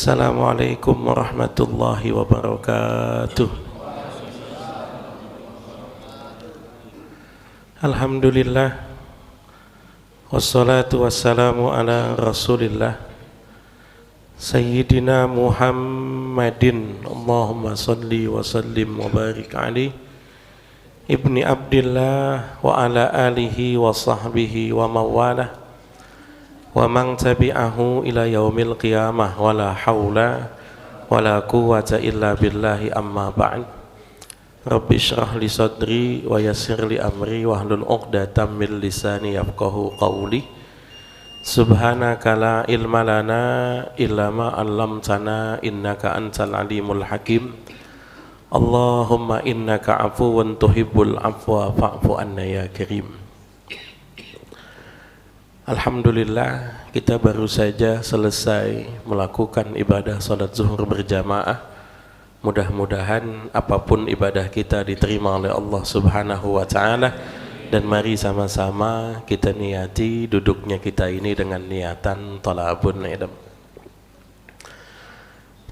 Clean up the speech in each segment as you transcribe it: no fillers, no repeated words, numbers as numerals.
Assalamualaikum warahmatullahi wabarakatuh. Alhamdulillah, wassalatu wassalamu ala rasulillah Sayyidina Muhammadin, Allahumma salli wa sallim wa barik alaih, ibni Abdillah wa ala alihi wa sahbihi wa mawalah wa man tabi'ahu ila yaumil qiyamah, wa la hawla wa la quwwata illa billahi, amma ba'd. Rabbi syrah li sadri wa yassir li amri wahlul 'uqdatam min lisani yafqahu qawli. Subhanaka la ilma lana illa ma 'allamtana innaka antal alimul hakim. Allahumma innaka afuwun tuhibbul afwa fa'fu anna ya karim. Alhamdulillah, kita baru saja selesai melakukan ibadah salat zuhur berjamaah. Mudah-mudahan apapun ibadah kita diterima oleh Allah Subhanahu wa ta'ala. Dan mari sama-sama kita niati duduknya kita ini dengan niatan thalabun ilm.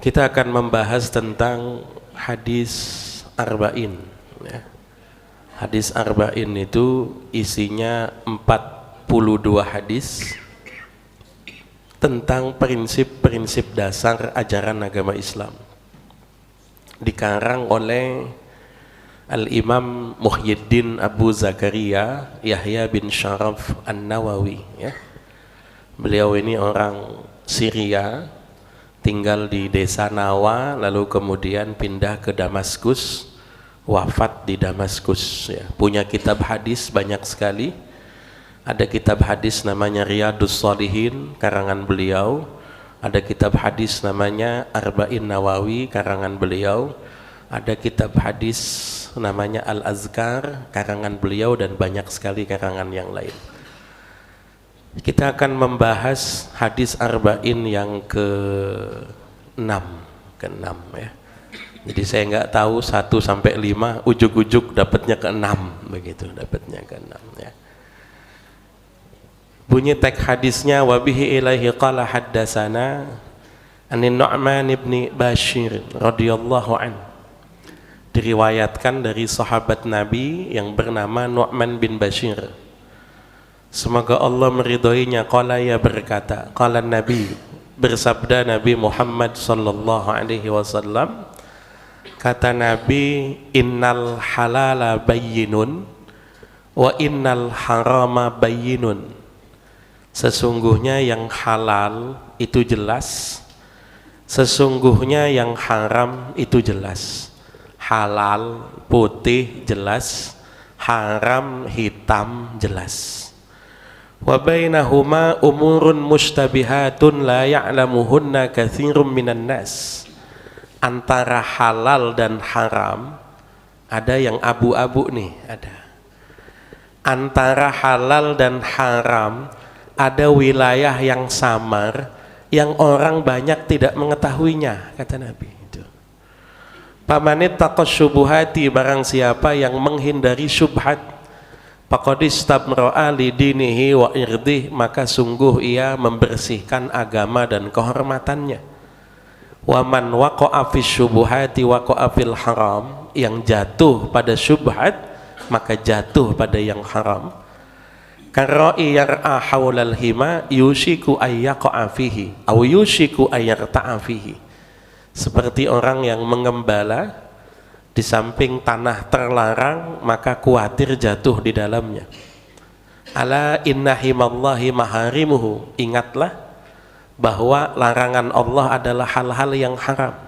Kita akan membahas tentang hadis arba'in, ya. Hadis arba'in itu isinya 42 hadis tentang prinsip-prinsip dasar ajaran agama Islam, dikarang oleh Al-Imam Muhyiddin Abu Zakaria Yahya bin Sharaf An-Nawawi, ya. Beliau ini orang Syria, tinggal di desa Nawa, lalu kemudian pindah ke Damaskus, wafat di Damaskus, ya. Punya kitab hadis banyak sekali. Ada kitab hadis namanya Riyadus Shalihin, karangan beliau. Ada kitab hadis namanya Arba'in Nawawi, karangan beliau. Ada kitab hadis namanya Al-Azkar, karangan beliau, dan banyak sekali karangan yang lain. Kita akan membahas hadis arba'in yang ke-6, ya. Jadi saya nggak tahu 1 sampai 5, ujuk-ujuk dapatnya ke-6, begitu, dapatnya ke-6, ya. Bunyi teks hadisnya, wa bihi ilaihi qala haddatsana anin Nu'man ibn Bashir radhiyallahu an. Diriwayatkan dari sahabat Nabi yang bernama Nu'man bin Bashir, semoga Allah meridhoinya. Qala, ya berkata, qala Nabi, bersabda Nabi Muhammad sallallahu alaihi wasallam, kata Nabi, innal halala bayyinun wa innal harama bayyinun. Sesungguhnya yang halal itu jelas, sesungguhnya yang haram itu jelas. Halal putih jelas, haram hitam jelas. Wa bainahuma umurun mushtabihatun la ya'lamuhunna katsirum minan nas. Antara halal dan haram ada yang abu-abu nih, ada. Antara halal dan haram ada wilayah yang samar yang orang banyak tidak mengetahuinya, kata Nabi itu. Pamanit taqas syubuhati, barang siapa yang menghindari syubhat, faqad istabro'a li dinihi wa irdih, maka sungguh ia membersihkan agama dan kehormatannya. Wa man waqa'a fi syubuhati waqa'a fil haram, yang jatuh pada syubhat maka jatuh pada yang haram. Karra'i yar'a hawlal hima yushiku ayyaqa'a fihi aw yushiku ayyarta'a fihi. Seperti orang yang mengembala di samping tanah terlarang, maka khawatir jatuh di dalamnya. Ala inna himallahi maharimuhu, ingatlah bahwa larangan Allah adalah hal-hal yang haram.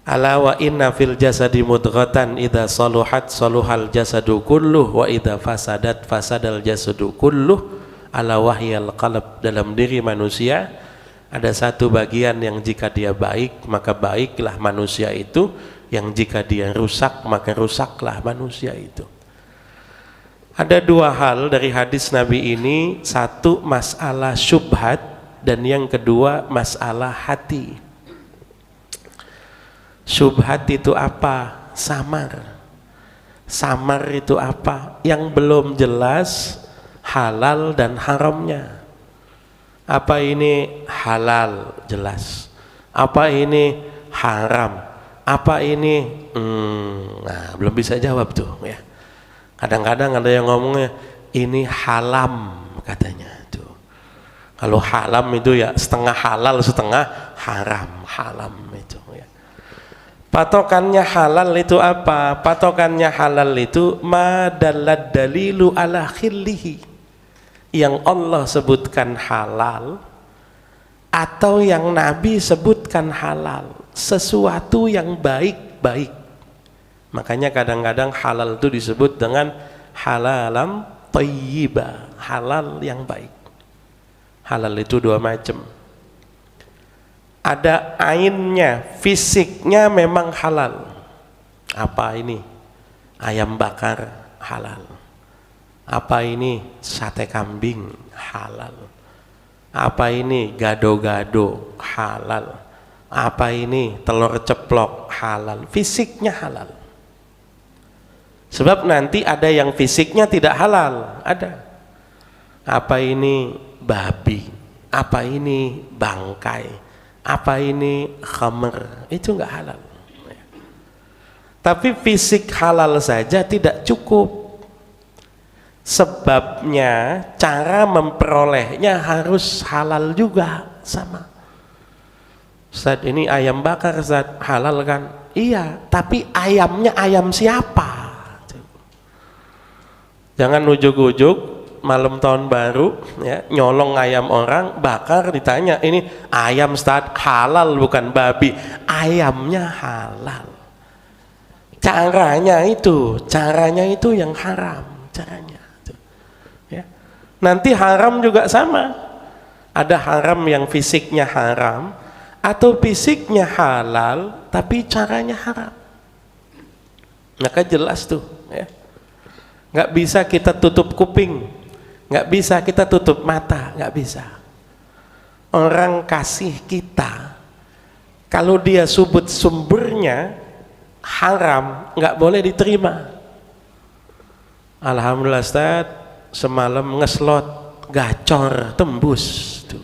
Ala wa inna fil jasadi mudghatan idza saluhat saluhal jasadu kulluh wa idza fasadat fasadal jasadu kulluh, ala wahyal qalb. Dalam diri manusia ada satu bagian yang jika dia baik maka baiklah manusia itu, yang jika dia rusak maka rusaklah manusia itu. Ada dua hal dari hadis Nabi ini, satu masalah syubhat dan yang kedua masalah hati. Syubhat itu apa? Samar. Samar itu apa? Yang belum jelas halal dan haramnya. Apa ini halal? Jelas. Apa ini haram? Apa ini nah, belum bisa jawab tuh ya. Kadang-kadang ada yang ngomongnya ini halam katanya tuh. Kalau halam itu ya setengah halal setengah haram, halam itu ya. Patokannya halal itu apa? Patokannya halal itu ma dallad dalilu ala khillihi, yang Allah sebutkan halal atau yang Nabi sebutkan halal, sesuatu yang baik-baik. Makanya kadang-kadang halal itu disebut dengan halalam thayyiba, halal yang baik. Halal itu dua macam. Ada ainnya, fisiknya memang halal. Apa ini? Ayam bakar halal. Apa ini? Sate kambing halal. Apa ini? Gado-gado halal. Apa ini? Telur ceplok halal. Fisiknya halal. Sebab nanti ada yang fisiknya tidak halal, ada. Apa ini? Babi. Apa ini? Bangkai. Apa ini? Khamr. Itu enggak halal. Tapi fisik halal saja tidak cukup. Sebabnya cara memperolehnya harus halal juga sama. Ustaz, ini ayam bakar Ustaz, halal kan? Iya, tapi ayamnya ayam siapa? Jangan ujuk-ujuk malam tahun baru ya, nyolong ayam orang, bakar, ditanya ini ayam Ustaz, halal bukan babi. Ayamnya halal. Caranya itu yang haram, caranya. Ya. Nanti haram juga sama. Ada haram yang fisiknya haram atau fisiknya halal tapi caranya haram. Maka jelas tuh ya. Nggak bisa kita tutup kuping, nggak bisa kita tutup mata, nggak bisa. Orang kasih kita, kalau dia sebut sumbernya haram, nggak boleh diterima. Alhamdulillah Ustaz, semalam ngeslot gacor tembus tuh.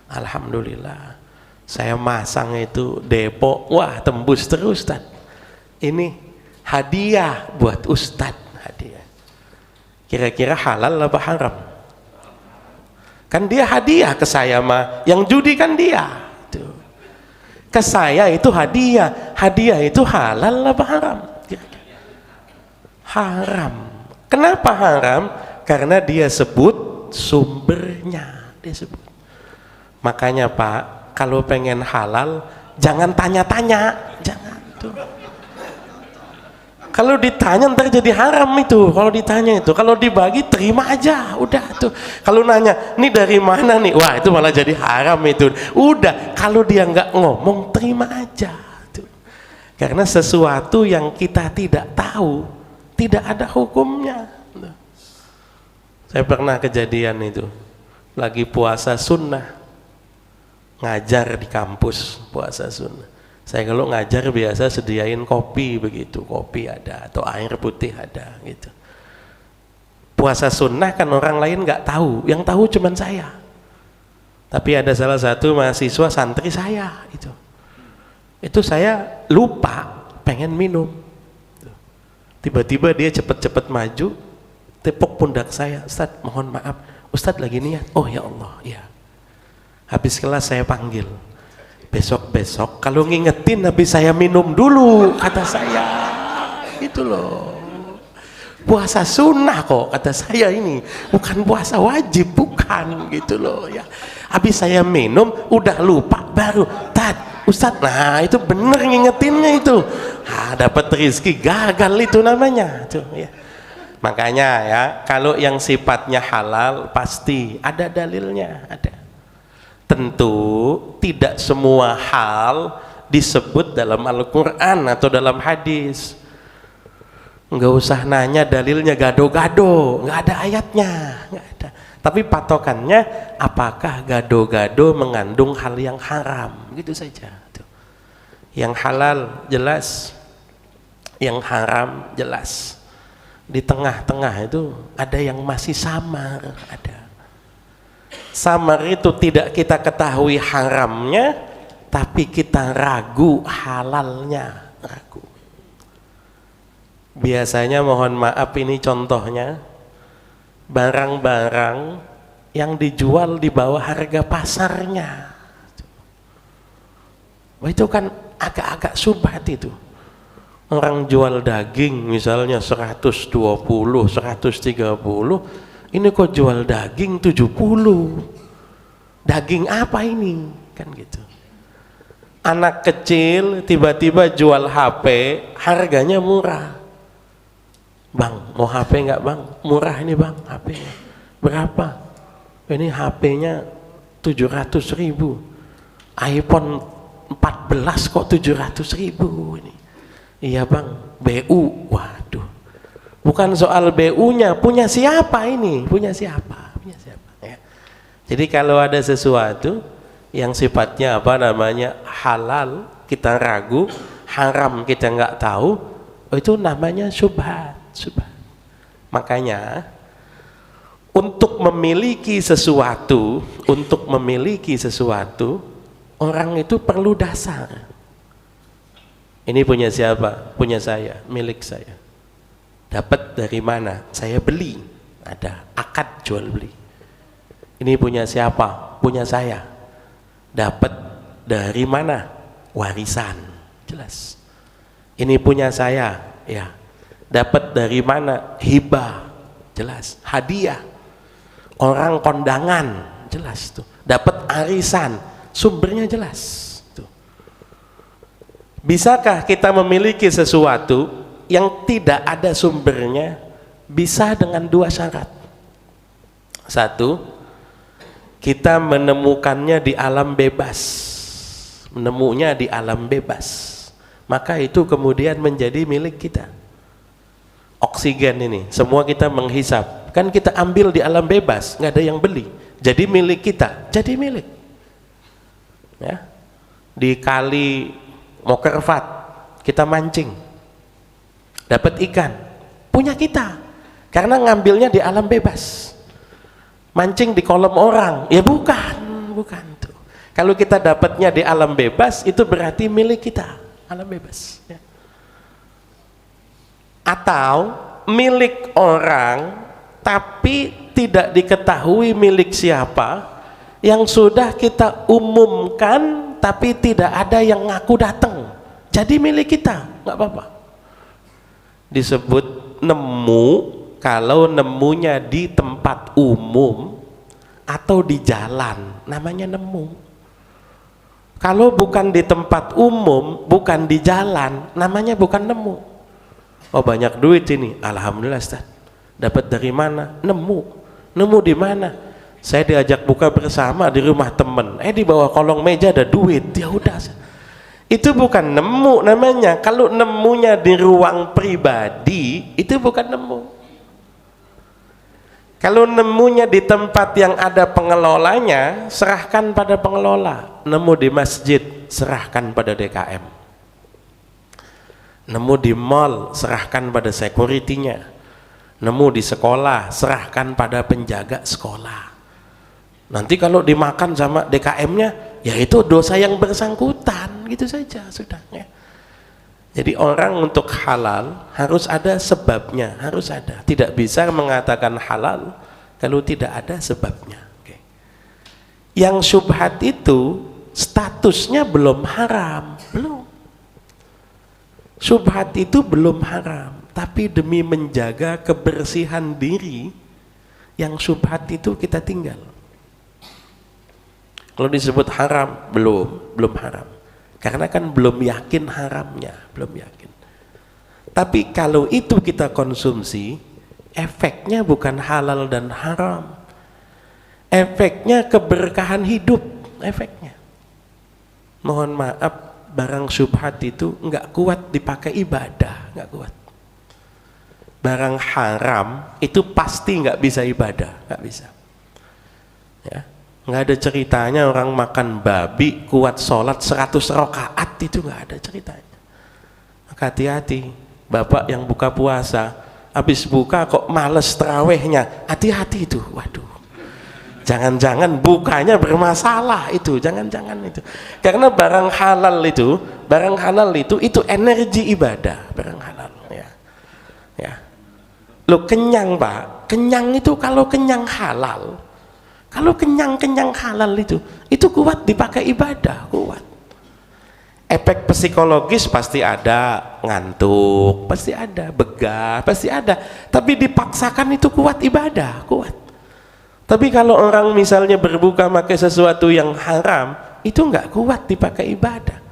Alhamdulillah, saya masang itu depo, wah tembus terus Ustaz. Ini hadiah buat Ustaz. Kira-kira halal apa haram? Kan dia hadiah ke saya mah, yang judi kan dia. Tuh. Ke saya itu hadiah, hadiah itu halal apa haram? Haram. Kenapa haram? Karena dia sebut sumbernya, dia sebut. Makanya Pak, kalau pengen halal jangan tanya-tanya, jangan tuh. Kalau ditanya ntar jadi haram itu. Kalau ditanya itu, kalau dibagi terima aja, udah tuh. Kalau nanya, ini dari mana nih? Wah itu malah jadi haram itu. Udah, kalau dia nggak ngomong terima aja tuh. Karena sesuatu yang kita tidak tahu tidak ada hukumnya. Saya pernah kejadian itu, lagi puasa sunnah, ngajar di kampus puasa sunnah. Saya kalau ngajar biasa sediain kopi begitu, kopi ada atau air putih ada gitu. Puasa sunnah kan orang lain nggak tahu, yang tahu cuman saya. Tapi ada salah satu mahasiswa santri saya itu saya lupa pengen minum. Tiba-tiba dia cepet-cepet maju, tepuk pundak saya, Ustaz mohon maaf, Ustaz lagi niat. Oh ya Allah, ya. Habis kelas saya panggil. Besok-besok kalau ngingetin habis saya minum dulu, kata saya. Itu loh. Puasa sunnah kok, kata saya ini. Bukan puasa wajib, bukan gitu loh ya. Habis saya minum, udah lupa baru. Ustaz, nah itu bener ngingetinnya itu. Dapat rezeki, gagal itu namanya. Tuh ya. Makanya ya, kalau yang sifatnya halal pasti ada dalilnya, ada. Tentu tidak semua hal disebut dalam Al-Quran atau dalam hadis. Nggak usah nanya dalilnya, gado-gado, nggak ada ayatnya, nggak ada. Tapi patokannya apakah gado-gado mengandung hal yang haram, gitu saja. Yang halal jelas, yang haram jelas. Di tengah-tengah itu ada yang masih samar, ada. samar itu tidak kita ketahui haramnya, tapi kita ragu halalnya, ragu. Biasanya mohon maaf ini contohnya, barang-barang yang dijual di bawah harga pasarnya. Wah, itu kan agak-agak subhat itu. Orang jual daging misalnya 120, 130, ini kok jual daging 70. Daging apa ini? Kan gitu. Anak kecil tiba-tiba jual HP, harganya murah. Bang, mau HP enggak bang? Murah ini bang, HP-nya. Berapa? Ini HP-nya 700.000. iPhone 14 kok 700.000 ini. Iya bang, BU. Waduh, bukan soal BU-nya, punya siapa ini? Punya siapa? Punya siapa? Ya. Jadi kalau ada sesuatu yang sifatnya apa namanya halal kita ragu, haram kita nggak tahu, itu namanya syubhat. Syubhat. Makanya untuk memiliki sesuatu, orang itu perlu dasar. Ini punya siapa? Punya saya, milik saya. Dapat dari mana? Saya beli. Ada akad jual beli. Ini punya siapa? Punya saya. Dapat dari mana? Warisan. Jelas. Ini punya saya, ya. Dapat dari mana? Hibah. Jelas. Hadiah. Orang kondangan. Jelas tuh. Dapat arisan. Sumbernya jelas. Tuh. Bisakah kita memiliki sesuatu yang tidak ada sumbernya? Bisa dengan dua syarat. Satu, kita menemukannya di alam bebas. Menemunya di alam bebas. Maka itu kemudian menjadi milik kita. Oksigen ini, semua kita menghisap. Kan kita ambil di alam bebas, nggak ada yang beli. Jadi milik kita, jadi milik. Ya. Di kali Mokervat, kita mancing. Dapat ikan, punya kita. Karena ngambilnya di alam bebas. Mancing di kolam orang, ya bukan tuh. Kalau kita dapatnya di alam bebas, itu berarti milik kita, alam bebas. Ya. Atau milik orang tapi tidak diketahui milik siapa, yang sudah kita umumkan tapi tidak ada yang ngaku datang, jadi milik kita, nggak apa-apa. Disebut nemu kalau nemunya di tempat umum atau di jalan, namanya nemu. Kalau bukan di tempat umum, bukan di jalan, namanya bukan nemu. Oh banyak duit ini, alhamdulillah Ustaz. Dapat dari mana? Nemu. Nemu di mana? Saya diajak buka bersama di rumah temen. Di bawah kolong meja ada duit. Ya udah. Itu bukan nemu namanya. Kalau nemunya di ruang pribadi, itu bukan nemu. Kalau nemunya di tempat yang ada pengelolanya, serahkan pada pengelola. Nemu di masjid, serahkan pada DKM. Nemu di mall, serahkan pada security-nya. Nemu di sekolah, serahkan pada penjaga sekolah. Nanti kalau dimakan sama DKM-nya, ya itu dosa yang bersangkutan, gitu saja sudah. Ya. Jadi orang untuk halal harus ada sebabnya, harus ada. Tidak bisa mengatakan halal kalau tidak ada sebabnya. Oke. Yang syubhat itu statusnya belum haram, belum. Syubhat itu belum haram, tapi demi menjaga kebersihan diri, yang syubhat itu kita tinggal. Kalau disebut haram, belum haram. Karena kan belum yakin haramnya, belum yakin. Tapi kalau itu kita konsumsi, efeknya bukan halal dan haram. Efeknya keberkahan hidup, efeknya. Mohon maaf, barang syubhat itu nggak kuat dipakai ibadah, nggak kuat. Barang haram itu pasti nggak bisa ibadah, nggak bisa. Ya, nggak ada ceritanya orang makan babi kuat sholat 100 rakaat, itu nggak ada ceritanya. Maka hati-hati, bapak yang buka puasa, habis buka kok males terawihnya, hati-hati itu, waduh. Jangan-jangan bukanya bermasalah itu, jangan-jangan itu. Karena barang halal itu energi ibadah, barang halal ya. Ya. Lo kenyang Pak, kenyang itu kalau kenyang halal. Kalau kenyang halal itu kuat dipakai ibadah, kuat. Efek psikologis pasti ada, ngantuk pasti ada, begah pasti ada, tapi dipaksakan itu kuat ibadah, kuat. Tapi kalau orang misalnya berbuka pakai sesuatu yang haram, itu nggak kuat dipakai ibadah.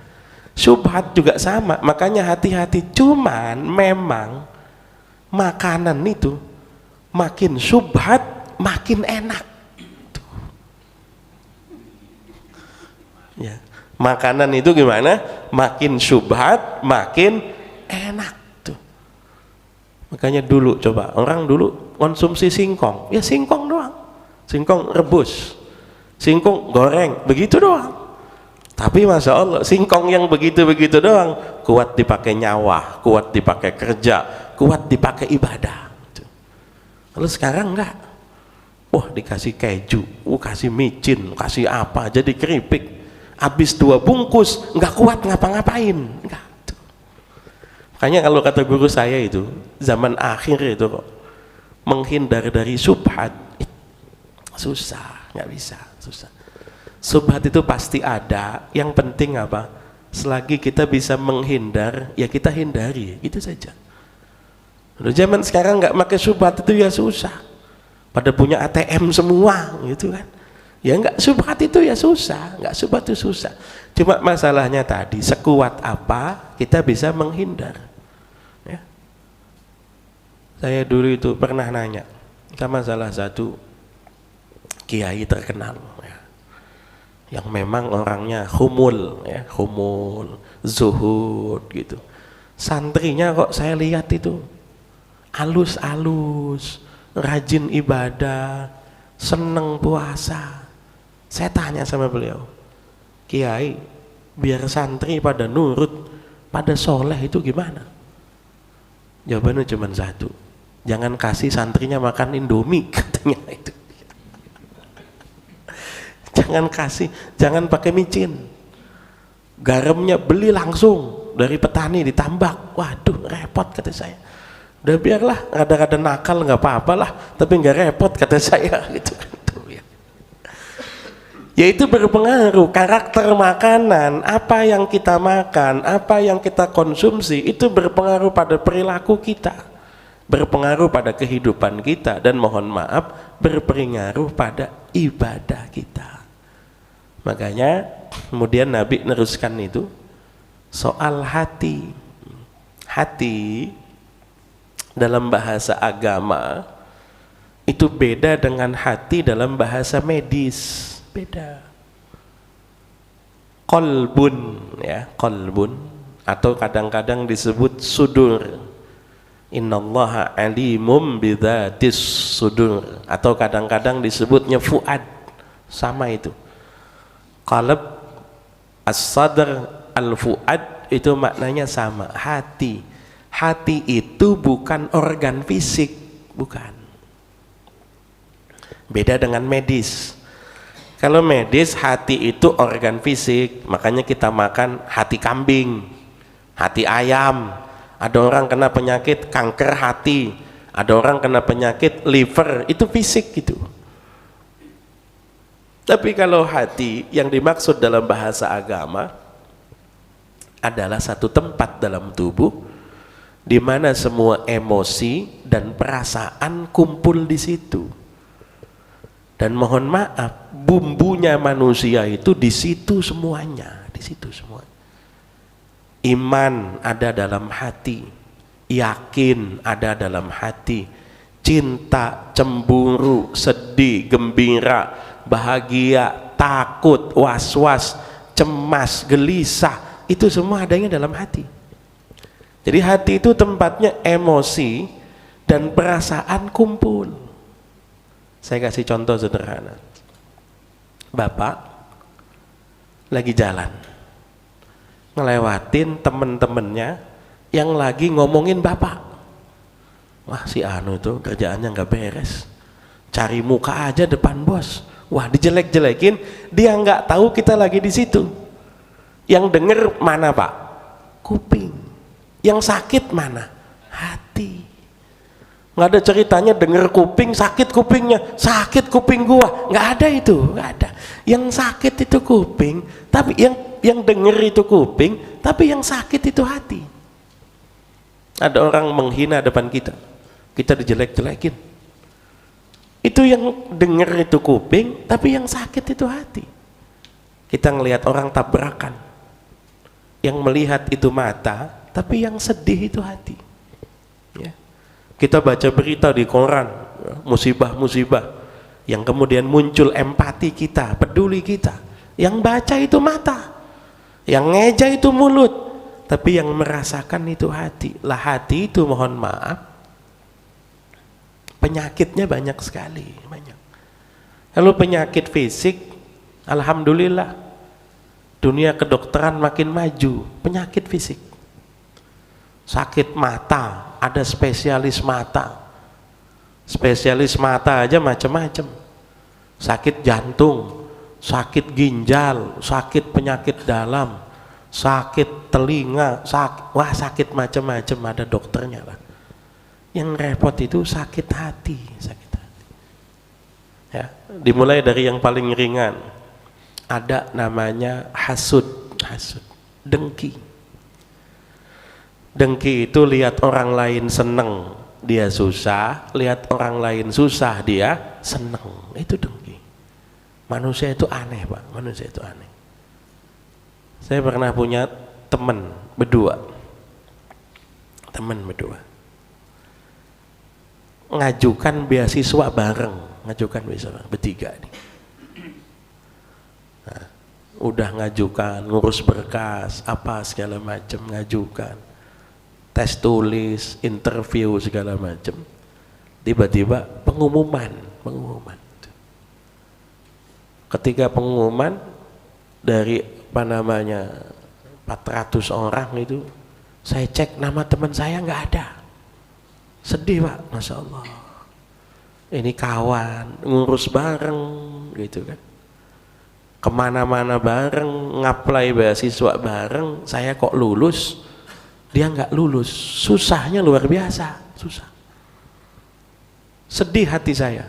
Syubhat juga sama, makanya hati-hati. Cuman memang makanan itu makin syubhat makin enak. Ya. Makanan itu gimana? Makin syubhat makin enak tuh. Makanya dulu coba orang dulu konsumsi singkong, ya singkong doang. Singkong rebus, singkong goreng, begitu doang. Tapi Masya Allah, singkong yang begitu-begitu doang kuat dipakai nyawa, kuat dipakai kerja, kuat dipakai ibadah. Lalu sekarang enggak. Wah, dikasih keju, kasih micin, kasih apa, jadi keripik. Habis 2 bungkus, enggak kuat ngapa-ngapain. Enggak. Makanya kalau kata guru saya itu, zaman akhir itu kok menghindar dari syubhat susah, nggak bisa, susah. Syubhat itu pasti ada, yang penting apa? Selagi kita bisa menghindar, ya kita hindari, gitu saja. Lalu zaman sekarang nggak pakai syubhat itu ya susah. Pada punya ATM semua, gitu kan? Ya nggak syubhat itu ya susah, nggak syubhat itu susah. Cuma masalahnya tadi, sekuat apa kita bisa menghindar. Ya. Saya dulu itu pernah nanya sama salah satu kiai terkenal ya, yang memang orangnya humul ya, humul, zuhud gitu. Santrinya kok saya lihat itu alus-alus, rajin ibadah, seneng puasa. Saya tanya sama beliau, Kiai, biar santri pada nurut, pada soleh itu gimana? Jawabannya cuma satu, jangan kasih santrinya makan Indomie, katanya itu. Jangan kasih, jangan pakai micin. Garamnya beli langsung dari petani ditambak. Waduh, repot kata saya. Udah biarlah, ada nakal nggak apa-apalah, tapi nggak repot kata saya gitu kan. Ya itu berpengaruh, karakter makanan, apa yang kita makan, apa yang kita konsumsi itu berpengaruh pada perilaku kita, berpengaruh pada kehidupan kita, dan mohon maaf berpengaruh pada ibadah kita. Makanya kemudian Nabi neruskan itu soal hati. Hati dalam bahasa agama itu beda dengan hati dalam bahasa medis, beda. Qalbun ya, qalbun, atau kadang-kadang disebut sudur. Innallaha alimum bidzatis sudur, atau kadang-kadang disebutnya fuad, sama itu. Qalb, as-sadr, al-fuad itu maknanya sama, hati. Hati itu bukan organ fisik, bukan. Beda dengan medis. Kalau medis hati itu organ fisik, makanya kita makan hati kambing, hati ayam. Ada orang kena penyakit kanker hati, ada orang kena penyakit liver, itu fisik gitu. Tapi kalau hati yang dimaksud dalam bahasa agama adalah satu tempat dalam tubuh di mana semua emosi dan perasaan kumpul di situ. Dan mohon maaf, bumbunya manusia itu di situ semuanya, di situ semua. Iman ada dalam hati, yakin ada dalam hati, cinta, cemburu, sedih, gembira, bahagia, takut, was-was, cemas, gelisah, itu semua adanya dalam hati. Jadi hati itu tempatnya emosi dan perasaan kumpul. Saya kasih contoh sederhana. Bapak lagi jalan, ngelewatin temen-temennya yang lagi ngomongin bapak. Wah, si Anu tuh kerjaannya nggak beres, cari muka aja depan bos, Wah, dijelek-jelekin, dia nggak tahu kita lagi di situ. Yang denger mana Pak? Kuping. Yang sakit mana? Hati. Nggak ada ceritanya denger kuping, sakit kupingnya, sakit kuping gua. Nggak ada itu, nggak ada. Yang sakit itu kuping, tapi yang denger itu kuping, tapi yang sakit itu hati. Ada orang menghina depan kita, kita dijelek-jelekin. Itu yang denger itu kuping, tapi yang sakit itu hati. Kita ngelihat orang tabrakan, yang melihat itu mata, tapi yang sedih itu hati. Ya. Kita baca berita di koran, musibah-musibah, yang kemudian muncul empati kita, peduli kita. Yang baca itu mata, yang ngeja itu mulut, tapi yang merasakan itu hati. Lah hati itu mohon maaf, penyakitnya banyak sekali, banyak. Lalu penyakit fisik, alhamdulillah, dunia kedokteran makin maju. Penyakit fisik, sakit mata, ada spesialis mata. Spesialis mata aja macam-macam. Sakit jantung, sakit ginjal, sakit penyakit dalam, sakit telinga, sakit macam-macam, ada dokternya lah. Yang repot itu sakit hati, sakit hati. Ya, dimulai dari yang paling ringan. Ada namanya hasud, dengki. Dengki itu lihat orang lain seneng, dia susah, lihat orang lain susah, dia seneng. Itu dengki. Manusia itu aneh Pak, manusia itu aneh. Saya pernah punya teman berdua, ngajukan beasiswa bareng, bertiga nih. Nah, udah ngajukan, ngurus berkas, apa segala macam, ngajukan, tes tulis, interview segala macam. Tiba-tiba pengumuman. Ketika pengumuman dari 400 orang itu, saya cek nama teman saya nggak ada. Sedih Pak, Masya Allah. Ini kawan, ngurus bareng gitu kan. Kemana-mana bareng, ngaplai beasiswa bareng, saya kok lulus, dia nggak lulus. Susahnya luar biasa, susah. Sedih hati saya.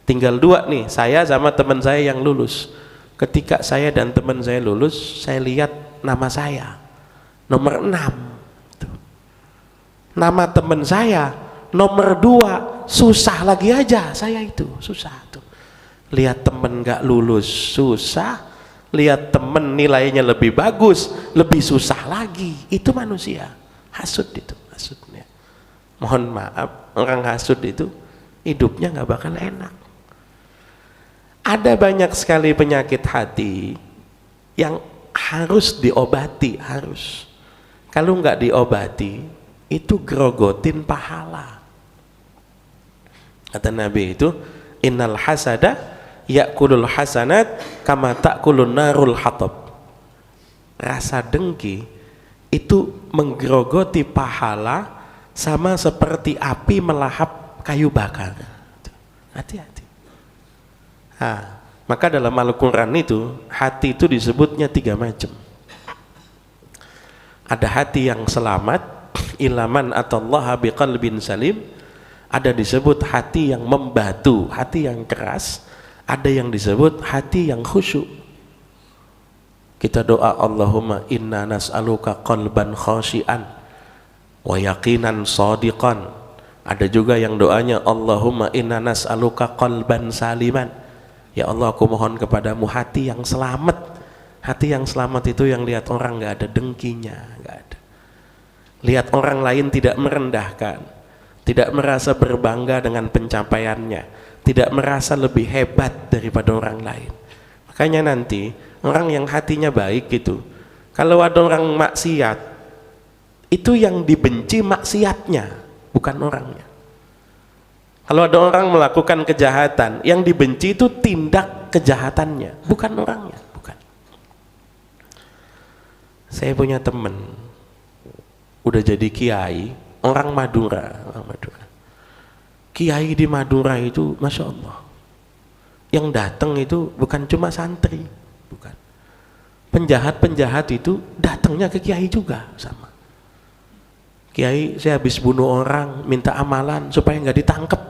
Tinggal dua nih, saya sama teman saya yang lulus. Ketika saya dan teman saya lulus, saya lihat nama saya, nomor 6. Nama teman saya nomor 2, susah lagi aja saya itu, susah tuh. Lihat temen gak lulus susah, lihat temen nilainya lebih bagus lebih susah lagi. Itu manusia, hasud itu, hasudnya. Mohon maaf, orang hasud itu hidupnya gak bakal enak. Ada banyak sekali penyakit hati yang harus diobati, harus. Kalau nggak diobati, itu grogotin pahala. Kata Nabi itu, innal hasada ya'kulul hasanat kama ta'kulun narul hatab. Rasa dengki itu menggerogoti pahala sama seperti api melahap kayu bakar. Hati-hati. Maka dalam Al-Quran itu, hati itu disebutnya 3 macam. Ada hati yang selamat, ilaman atallaha biqalbin salim. Ada disebut hati yang membatu, hati yang keras. Ada yang disebut hati yang khusyuk. Kita doa, Allahumma inna nas'aluka qalban khashian wa yaqinan shadiqan. Ada juga yang doanya, Allahumma inna nas'aluka qalban saliman. Ya Allah, aku mohon kepadamu hati yang selamat. Hati yang selamat itu yang lihat orang nggak ada dengkinya, nggak ada. Lihat orang lain tidak merendahkan, tidak merasa berbangga dengan pencapaiannya, tidak merasa lebih hebat daripada orang lain. Makanya nanti orang yang hatinya baik gitu, kalau ada orang maksiat, itu yang dibenci maksiatnya, bukan orangnya. Kalau ada orang melakukan kejahatan, yang dibenci itu tindak kejahatannya, bukan orangnya, bukan. Saya punya teman, udah jadi kiai, orang Madura. Kiai di Madura itu, Masya Allah, Yang datang itu bukan cuma santri, bukan. Penjahat-penjahat itu datangnya ke kiai juga sama. Kiai, saya habis bunuh orang, minta amalan supaya nggak ditangkap.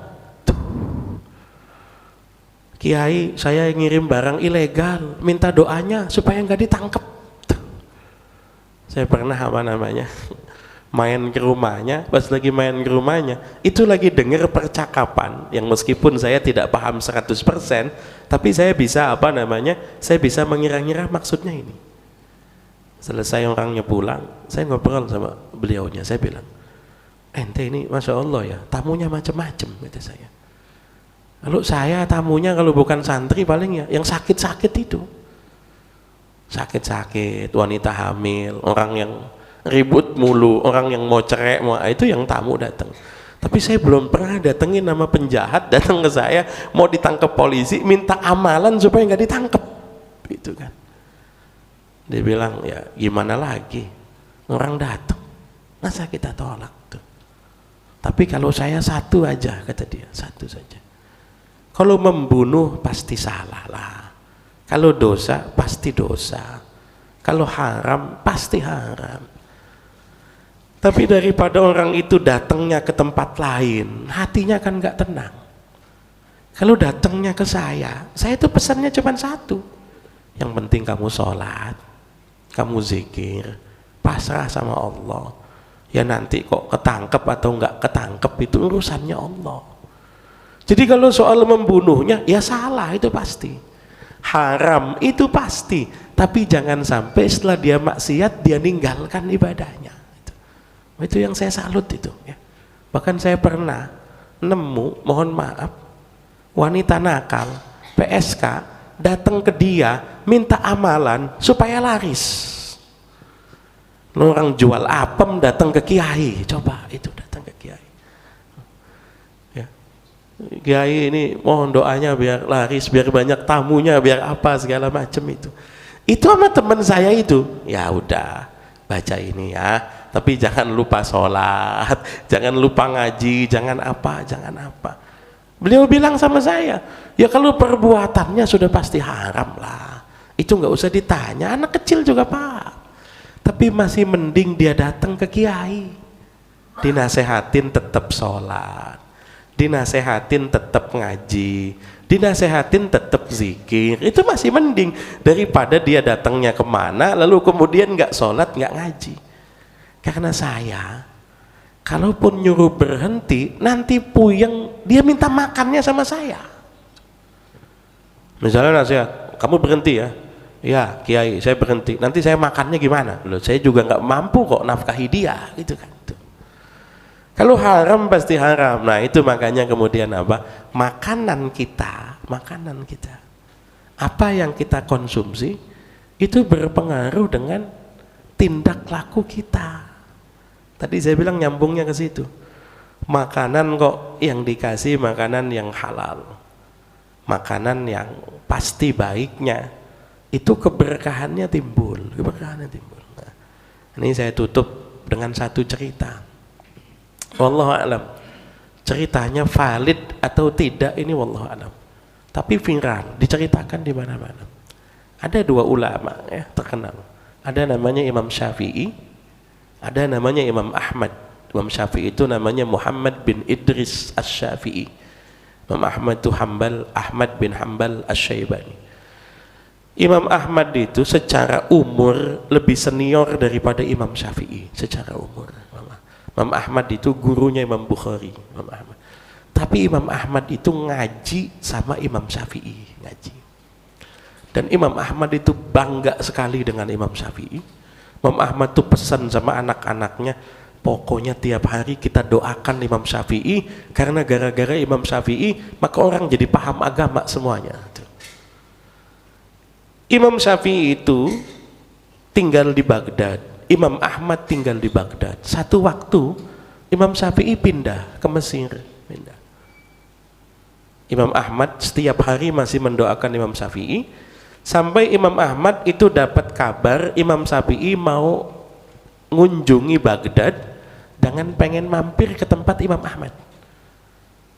Kiai, saya ngirim barang ilegal, minta doanya supaya nggak ditangkap. Saya pernah main ke rumahnya, pas lagi main ke rumahnya, itu lagi dengar percakapan yang meskipun saya tidak paham 100%, tapi saya bisa saya bisa mengira-ngira maksudnya ini. Selesai orangnya pulang, saya ngobrol sama beliaunya, saya bilang, ente ini Masya Allah ya, tamunya macam-macam, kata saya. Kalau saya tamunya kalau bukan santri paling ya yang sakit-sakit itu. Sakit-sakit, wanita hamil, orang yang ribut mulu, orang yang mau cerai, itu yang tamu datang. Tapi saya belum pernah datengin nama penjahat datang ke saya mau ditangkap polisi, minta amalan supaya nggak ditangkap, gitu kan. Dia bilang, ya gimana lagi, orang datang, masa kita tolak tuh. Tapi kalau saya satu aja, kata dia, satu saja. Kalau membunuh pasti salah lah, kalau dosa pasti dosa, kalau haram pasti haram. Tapi daripada orang itu datangnya ke tempat lain, hatinya kan nggak tenang. Kalau datangnya ke saya itu pesannya cuma satu, yang penting kamu sholat, kamu zikir, pasrah sama Allah. Ya nanti kok ketangkep atau nggak ketangkep itu urusannya Allah. Jadi kalau soal membunuhnya, ya salah itu pasti, haram itu pasti, tapi jangan sampai setelah dia maksiat dia ninggalkan ibadahnya. Itu yang saya salut itu ya. Bahkan saya pernah nemu, mohon maaf, wanita nakal PSK datang ke dia minta amalan supaya laris. Orang jual apem datang ke kiai, coba itu datang ke kiai ya. Kiai ini mohon doanya biar laris, biar banyak tamunya, biar apa segala macam itu sama teman saya itu. Ya udah baca ini ya, tapi jangan lupa sholat, jangan lupa ngaji, jangan apa. Beliau bilang sama saya, ya kalau perbuatannya sudah pasti haram lah, itu nggak usah ditanya, anak kecil juga pak. Tapi masih mending dia datang ke kiai, dinasehatin tetap sholat, dinasehatin tetap ngaji, dinasehatin tetap zikir, itu masih mending daripada dia datangnya kemana lalu kemudian nggak sholat, nggak ngaji. Karena saya kalaupun nyuruh berhenti nanti puyeng, dia minta makannya sama saya. Misalnya nasihat, kamu berhenti ya, ya kiai saya berhenti, nanti saya makannya gimana? Loh, saya juga nggak mampu kok nafkahi dia, gitu kan. Kalau haram pasti haram. Nah itu makanya kemudian apa? Makanan kita, apa yang kita konsumsi itu berpengaruh dengan tindak laku kita. Tadi saya bilang nyambungnya ke situ. Makanan kok yang dikasih makanan yang halal, makanan yang pasti baiknya, itu keberkahannya timbul. Nah, ini saya tutup dengan satu cerita. Wallahu a'lam. Ceritanya valid atau tidak ini wallahu a'lam. Tapi viral, diceritakan di mana-mana. Ada dua ulama ya terkenal. Ada namanya Imam Syafi'i, ada namanya Imam Ahmad. Imam Syafi'i itu namanya Muhammad bin Idris Asy-Syafi'i. Imam Ahmad itu Ahmad bin Hanbal Asy-Syaibani. Imam Ahmad itu secara umur lebih senior daripada Imam Syafi'i secara umur. Imam Ahmad itu gurunya Imam Bukhari, Imam Ahmad. Tapi Imam Ahmad itu ngaji sama Imam Syafi'i, ngaji. Dan Imam Ahmad itu bangga sekali dengan Imam Syafi'i. Imam Ahmad itu pesan sama anak-anaknya, pokoknya tiap hari kita doakan Imam Syafi'i, karena gara-gara Imam Syafi'i maka orang jadi paham agama semuanya. Imam Syafi'i itu tinggal di Baghdad, Imam Ahmad tinggal di Baghdad. Satu waktu Imam Syafi'i pindah ke Mesir, pindah. Imam Ahmad setiap hari masih mendoakan Imam Syafi'i, sampai Imam Ahmad itu dapat kabar Imam Syafi'i mau ngunjungi Baghdad dengan pengen mampir ke tempat Imam Ahmad.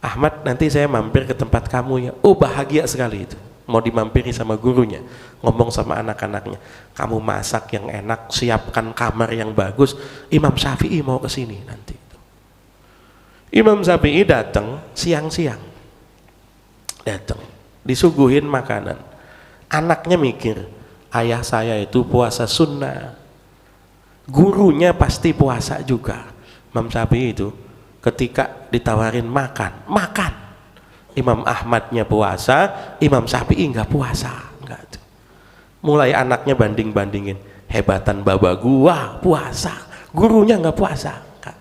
Ahmad, nanti saya mampir ke tempat kamu ya. Oh, bahagia sekali itu, mau dimampiri sama gurunya, ngomong sama anak-anaknya, kamu masak yang enak, siapkan kamar yang bagus, Imam Syafi'i mau ke sini nanti. Imam Syafi'i datang siang-siang, datang disuguhin makanan. Anaknya mikir, ayah saya itu puasa sunnah, gurunya pasti puasa juga. Imam Syafi'i itu ketika ditawarin makan, makan. Imam Ahmadnya puasa, Imam Syafi'i nggak puasa, nggak. Mulai anaknya banding-bandingin, hebatan baba gua puasa, gurunya nggak puasa, nggak.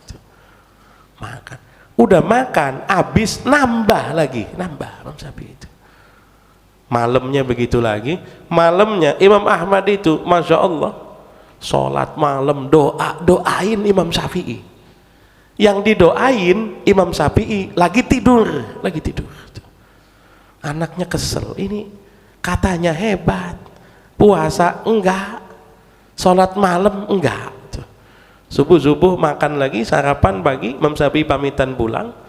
Makan, udah makan, habis nambah lagi, nambah Imam Syafi'i itu. Malamnya begitu lagi, malamnya Imam Ahmad itu, masya Allah, sholat malam doain Imam Syafi'i. Yang didoain Imam Syafi'i lagi tidur. Anaknya kesel, ini katanya hebat, puasa enggak, sholat malam enggak. Subuh makan lagi, sarapan pagi, Imam Syafi'i pamitan pulang.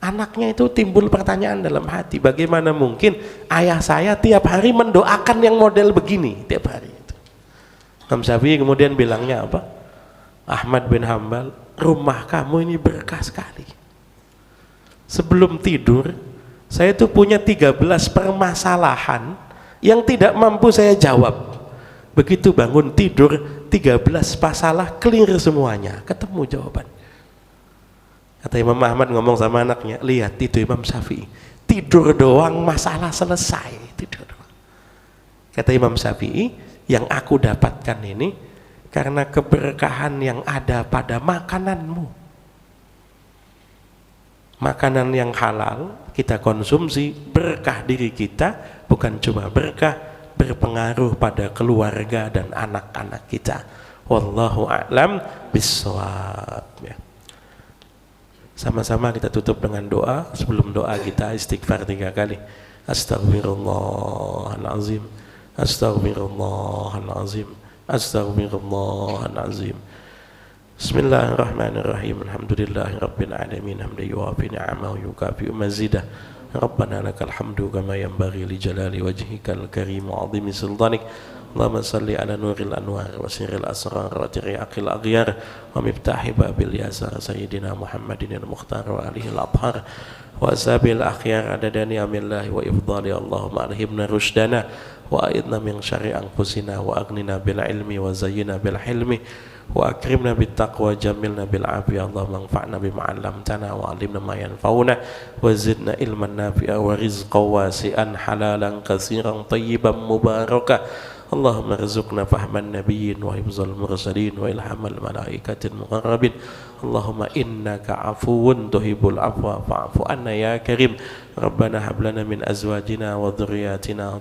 Anaknya itu timbul pertanyaan dalam hati, bagaimana mungkin ayah saya tiap hari mendoakan yang model begini tiap hari. Imam Syafi'i kemudian bilangnya apa? Ahmad bin Hambal, rumah kamu ini berkah sekali. Sebelum tidur saya itu punya 13 permasalahan yang tidak mampu saya jawab. Begitu bangun tidur 13 masalah clear semuanya, ketemu jawaban. Kata Imam Ahmad ngomong sama anaknya, lihat itu Imam Syafi'i, tidur doang masalah selesai, tidur doang. Kata Imam Syafi'i, yang aku dapatkan ini karena keberkahan yang ada pada makananmu. Makanan yang halal kita konsumsi, berkah diri kita, bukan cuma berkah, berpengaruh pada keluarga dan anak-anak kita. Wallahu a'lam bissawab. Ya. Sama-sama kita tutup dengan doa. Sebelum doa kita istighfar 3 kali. Astaghfirullahalazim, astaghfirullahalazim, astaghfirullahalazim. Bismillahirrahmanirrahim. Alhamdulillahirabbil alamin, hamdan yuwafi ni'amahu yukafi mazidah. Rabbana lakal hamdu kama yanbaghi li jalali wajhikal karim wa 'azimi sultanik. Allahumma salli ala nuril anwar wa sirril asrar wa tiryaqil aghyar wa miftahi babil yasar sayyidina Muhammadin al-mukhtar wa alihi al-athhar wa ashabil akhyar adadani amillahi wa ifdali. Allahumma alhimna rushdana wa aidna min syarri anfusina wa aghnina bil ilmi wa zayyina bil hilmi wa akrimna bit taqwa jamilna bil afiyah. Allahumma anfa'na bima 'allamtana wa 'allimna ma yanfa'una wa zidna ilman nafi'a wa rizqan wasi'an halalan katsiran tayyiban mubarakah. Allahumma rizqna fahman nabiyyin wa hifzal mursalin wa ilhamal malaikatil muqarrabin. Allahumma innaka afuwun tuhibbul afwa fa'fu anna ya karim. Rabbana hab lana min azwajina wa dhurriyyatina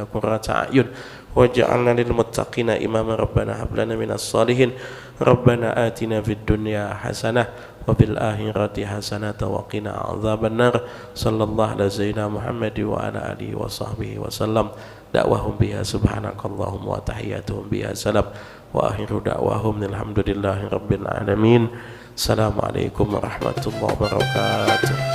qurrata a'yun waj'alna lil muttaqina imama. Rabbana hab lana minas salihin. Rabbana atina fid dunya hasanah wa fil akhirati hasanah wa qina adzabannar. Sallallahu ala sayyidina Muhammad wa ala alihi wa sahbihi wa sallam. Da'wahum biha subhanakallahumma wa tahiyyatuhum biha salam wa akhiru da'wahum alhamdulillahi rabbil alamin. Assalamualaikum warahmatullahi wabarakatuh.